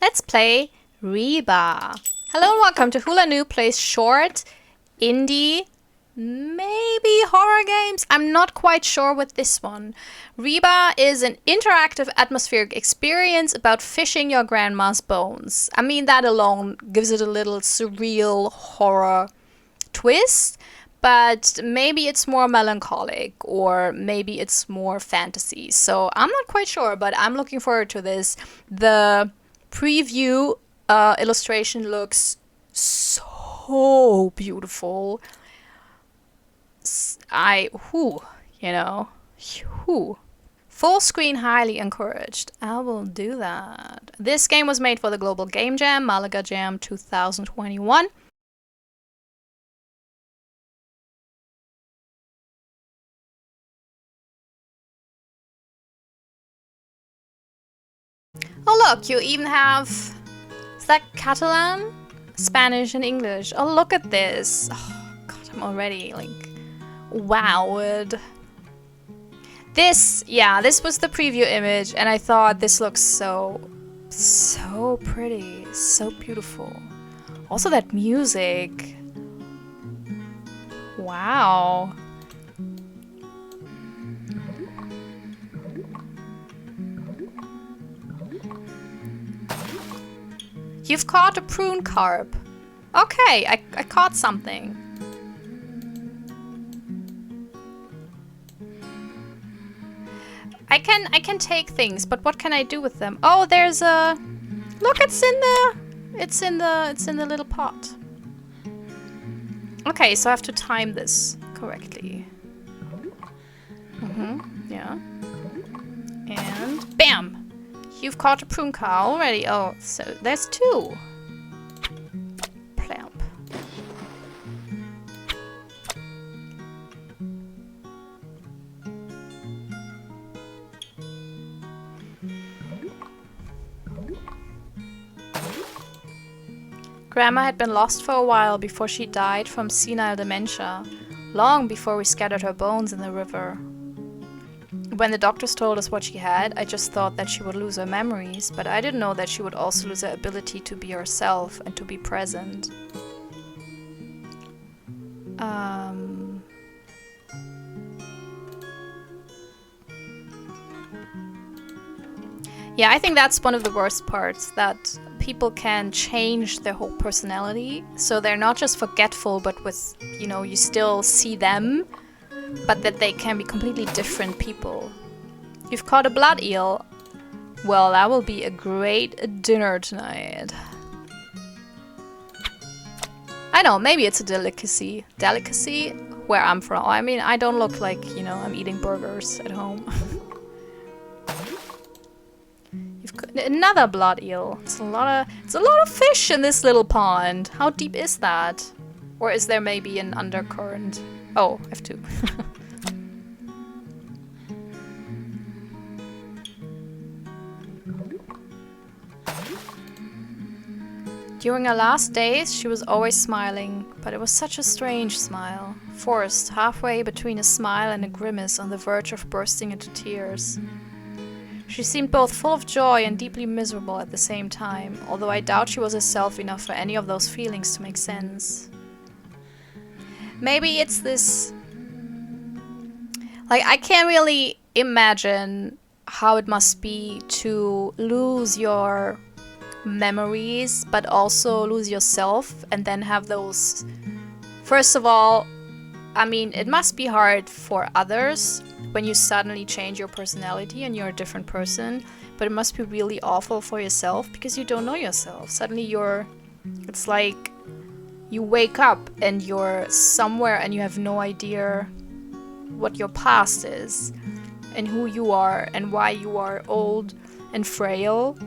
Let's play Riba. Hello and welcome to Hula Noob plays short, indie, maybe horror games. I'm not quite sure with this one. Riba is an interactive atmospheric experience about fishing your grandma's bones. I mean, that alone gives it a little surreal horror twist. But maybe it's more melancholic, or maybe it's more fantasy. So I'm not quite sure, but I'm looking forward to this. The preview illustration looks so beautiful. Full screen highly encouraged. I will do that. This game was made for the Global Game Jam, Malaga Jam 2021. Oh look, you even have... Is that Catalan? Spanish and English. Oh, look at this. Oh, God, I'm already, like, wowed. This was the preview image, and I thought this looks so pretty. So beautiful. Also that music. Wow. You've caught a prune carp. Okay, I caught something. I can take things, but what can I do with them? Oh, there's a... Look, it's in the little pot. Okay, so I have to time this correctly. Yeah. And bam! You've caught a prune car already. Oh, so there's two. Plamp. Grandma had been lost for a while before she died from senile dementia, long before we scattered her bones in the river. When the doctors told us what she had, I just thought that she would lose her memories, but I didn't know that she would also lose her ability to be herself and to be present. Yeah, I think that's one of the worst parts, that people can change their whole personality, so they're not just forgetful, but with, you know, you still see them, but that they can be completely different people. You've caught a blood eel. Well, that will be a great dinner tonight. I know, maybe it's a delicacy. Delicacy? Where I'm from. I mean, I don't look like, you know, I'm eating burgers at home. You've got another blood eel. It's a lot of fish in this little pond. How deep is that? Or is there maybe an undercurrent? Oh, F2. During her last days, she was always smiling, but it was such a strange smile, forced halfway between a smile and a grimace on the verge of bursting into tears. She seemed both full of joy and deeply miserable at the same time, although I doubt she was herself enough for any of those feelings to make sense. Maybe it's this... Like, I can't really imagine how it must be to lose your memories, but also lose yourself, and then have those... First of all, I mean, it must be hard for others when you suddenly change your personality and you're a different person, but it must be really awful for yourself because you don't know yourself. Suddenly it's like you wake up and you're somewhere and you have no idea what your past is and who you are and why you are old and frail.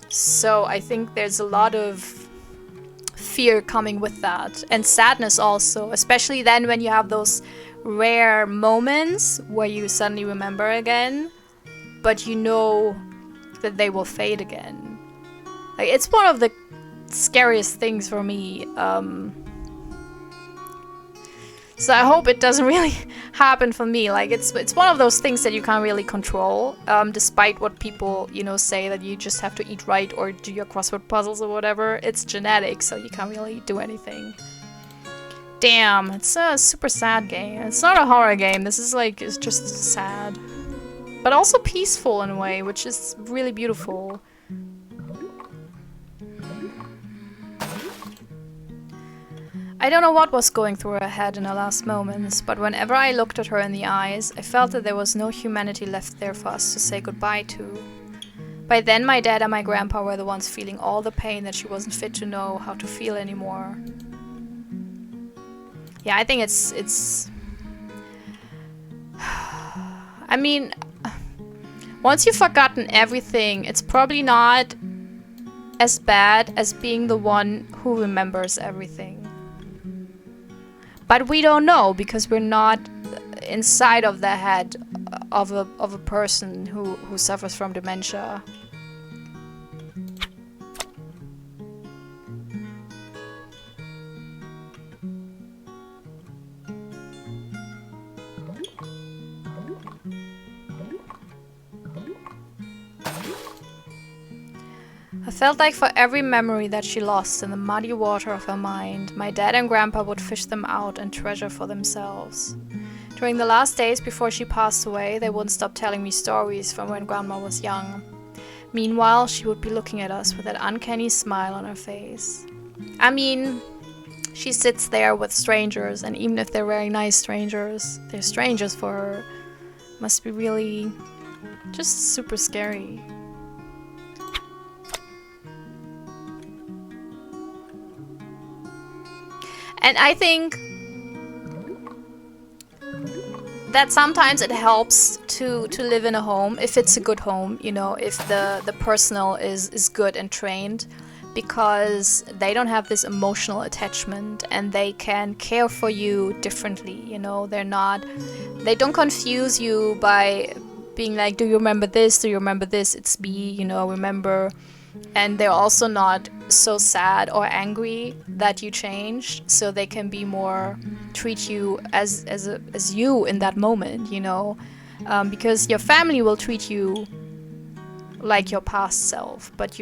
So I think there's a lot of fear coming with that, and sadness also, especially then when you have those rare moments where you suddenly remember again, but you know that they will fade again. Like, it's one of the scariest things for me. So I hope it doesn't really happen for me. Like, it's one of those things that you can't really control, despite what people, you know, say that you just have to eat right or do your crossword puzzles or whatever. It's genetic, so you can't really do anything. Damn, it's a super sad game. It's not a horror game. This is like, it's just sad. But also peaceful in a way, which is really beautiful. I don't know what was going through her head in her last moments, but whenever I looked at her in the eyes, I felt that there was no humanity left there for us to say goodbye to. By then, my dad and my grandpa were the ones feeling all the pain that she wasn't fit to know how to feel anymore. Yeah, I think it's... I mean, once you've forgotten everything, it's probably not as bad as being the one who remembers everything. But we don't know because we're not inside of the head of a person who suffers from dementia. I felt like for every memory that she lost in the muddy water of her mind, my dad and grandpa would fish them out and treasure for themselves. During the last days before she passed away, they wouldn't stop telling me stories from when grandma was young. Meanwhile, she would be looking at us with that uncanny smile on her face. I mean, she sits there with strangers, and even if they're very nice strangers, they're strangers for her. Must be really just super scary. And I think that sometimes it helps to live in a home, if it's a good home, you know, if the personnel is good and trained, because they don't have this emotional attachment and they can care for you differently, you know. They don't confuse you by being like, do you remember this? Do you remember this? It's me, you know, remember. And they're also not so sad or angry that you changed, so they can be more treat you as you in that moment, you know, because your family will treat you like your past self, but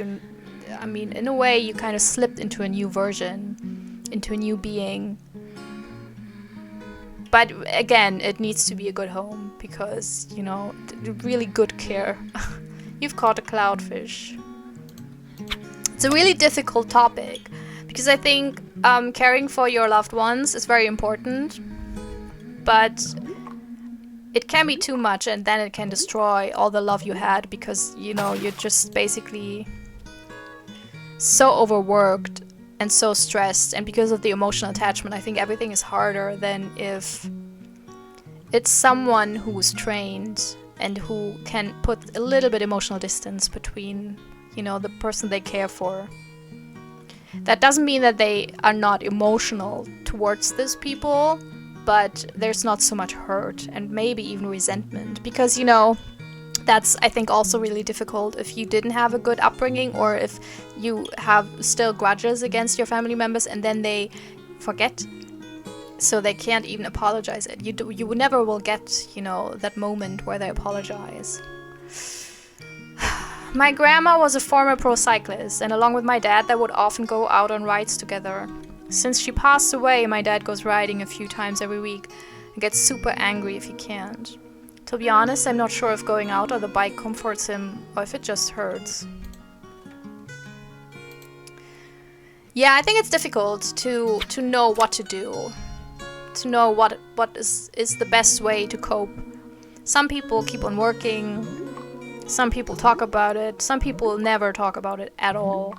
I mean, in a way, you kind of slipped into a new version, into a new being. But again, it needs to be a good home because, you know, really good care. You've caught a cloudfish. It's a really difficult topic because I think caring for your loved ones is very important, but it can be too much and then it can destroy all the love you had because, you know, you're just basically so overworked and so stressed, and because of the emotional attachment, I think everything is harder than if it's someone who's trained and who can put a little bit emotional distance between, you know, the person they care for. That doesn't mean that they are not emotional towards these people, but there's not so much hurt and maybe even resentment, because, you know, that's, I think, also really difficult if you didn't have a good upbringing or if you have still grudges against your family members and then they forget, so they can't even apologize it. You never will get, you know, that moment where they apologize. My grandma was a former pro cyclist, and along with my dad, they would often go out on rides together. Since she passed away, my dad goes riding a few times every week and gets super angry if he can't. To be honest, I'm not sure if going out on the bike comforts him or if it just hurts. Yeah, I think it's difficult to know what to do, to know what is the best way to cope. Some people keep on working, some people talk about it, some people never talk about it at all.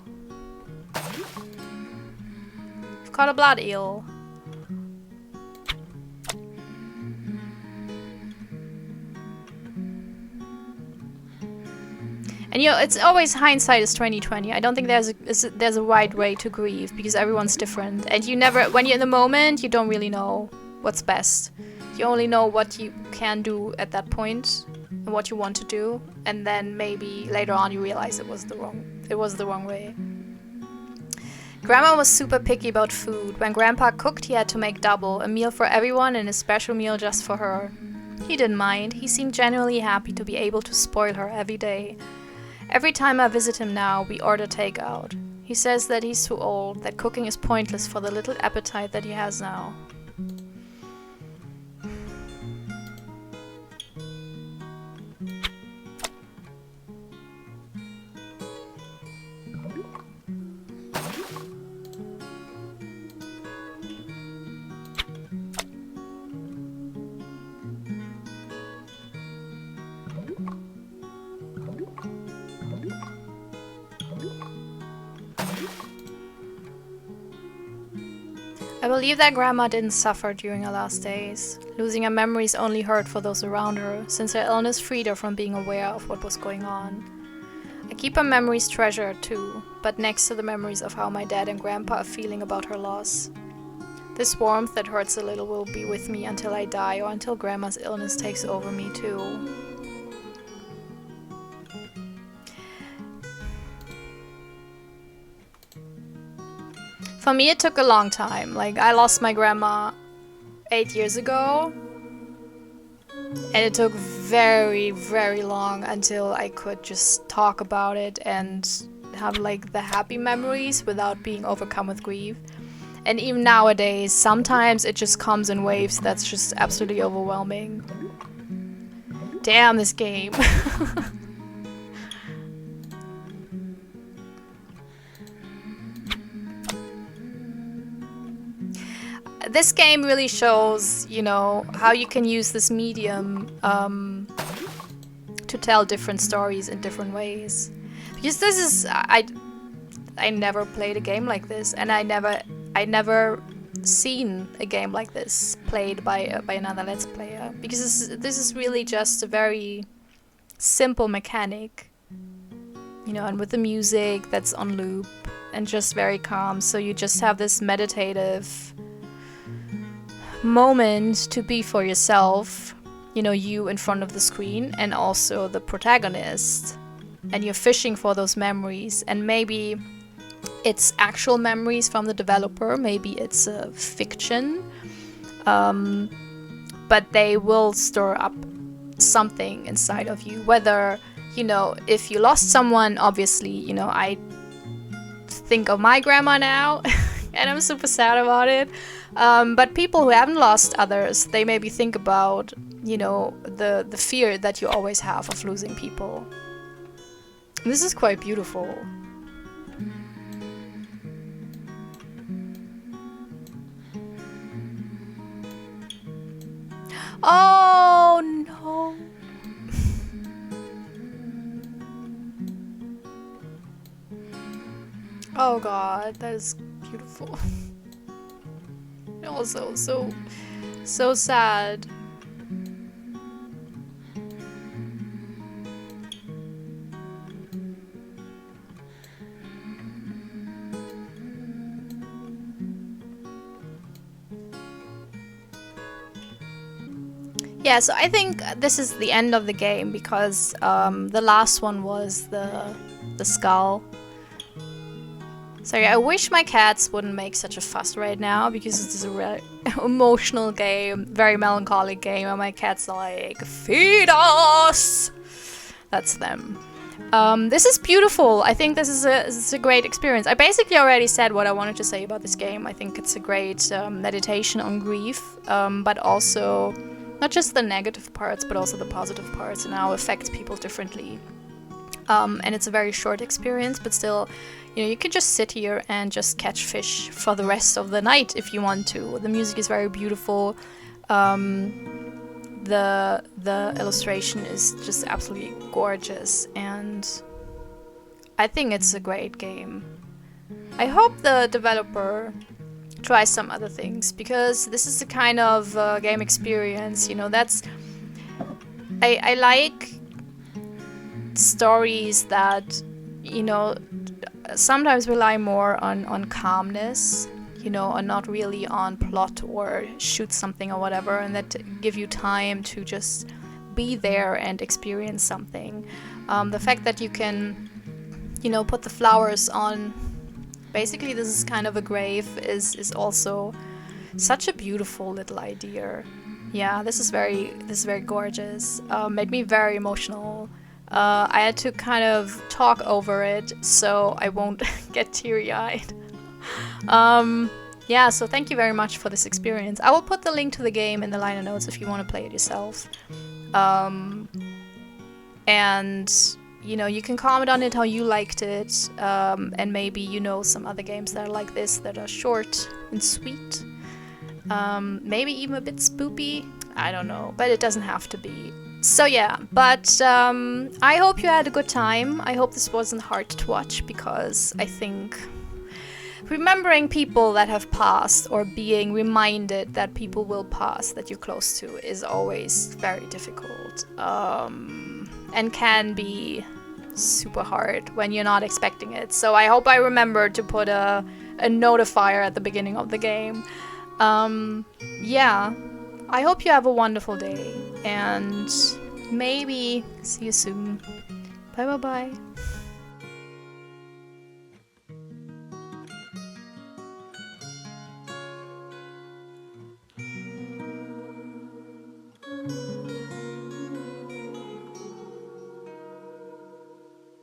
I've caught a blood eel. And you know, it's always hindsight is 20/20. I don't think there's a right way to grieve because everyone's different. And you never, when you're in the moment, you don't really know what's best. You only know what you can do at that point and what you want to do. And then maybe later on you realize it was the wrong way. Grandma was super picky about food. When Grandpa cooked, he had to make double, a meal for everyone and a special meal just for her. He didn't mind. He seemed genuinely happy to be able to spoil her every day. Every time I visit him now, we order takeout. He says that he's too old, that cooking is pointless for the little appetite that he has now. I believe that Grandma didn't suffer during her last days. Losing her memories only hurt for those around her, since her illness freed her from being aware of what was going on. I keep her memories treasured too, but next to the memories of how my dad and Grandpa are feeling about her loss. This warmth that hurts a little will be with me until I die or until Grandma's illness takes over me too. For me, it took a long time. Like, I lost my grandma 8 years ago. And it took very, very long until I could just talk about it and have, like, the happy memories without being overcome with grief. And even nowadays, sometimes it just comes in waves that's just absolutely overwhelming. Damn, this game. This game really shows, you know, how you can use this medium to tell different stories in different ways. Because this is, I never played a game like this, and I never seen a game like this played by another Let's Player. Because this is really just a very simple mechanic, you know, and with the music that's on loop and just very calm. So you just have this meditative moment to be for yourself, you know, you in front of the screen and also the protagonist, and you're fishing for those memories, and maybe it's actual memories from the developer, maybe it's a fiction, but they will stir up something inside of you, whether, you know, if you lost someone, obviously, you know, I think of my grandma now and I'm super sad about it. But people who haven't lost others, they maybe think about, you know, the fear that you always have of losing people. This is quite beautiful. Oh no. Oh god, that is beautiful. Also so sad. Yeah, so I think this is the end of the game because the last one was the skull. Sorry, I wish my cats wouldn't make such a fuss right now because this is a really emotional game, very melancholic game, and my cats are like, feed us! That's them. This is beautiful. I think this is a great experience. I basically already said what I wanted to say about this game. I think it's a great meditation on grief, but also not just the negative parts, but also the positive parts and how it affects people differently. And it's a very short experience, but still, you know, you can just sit here and just catch fish for the rest of the night if you want to. The music is very beautiful. The illustration is just absolutely gorgeous, and I think it's a great game. I hope the developer tries some other things, because this is the kind of game experience, you know, that's... I like stories that, you know, sometimes rely more on calmness, you know, and not really on plot or shoot something or whatever, and that give you time to just be there and experience something. The fact that you can, you know, put the flowers on Basically, this is kind of a grave is also such a beautiful little idea. Yeah, this is very gorgeous. Made me very emotional. I had to kind of talk over it so I won't get teary-eyed. Yeah, so thank you very much for this experience. I will put the link to the game in the liner notes if you want to play it yourself. And you know, you can comment on it how you liked it, and maybe you know some other games that are like this, that are short and sweet. Maybe even a bit spoopy. I don't know, but it doesn't have to be. So yeah, but I hope you had a good time. I hope this wasn't hard to watch, because I think remembering people that have passed, or being reminded that people will pass that you're close to, is always very difficult, and can be super hard when you're not expecting it. So I hope I remember to put a notifier at the beginning of the game. Yeah, I hope you have a wonderful day, and maybe see you soon. Bye bye bye.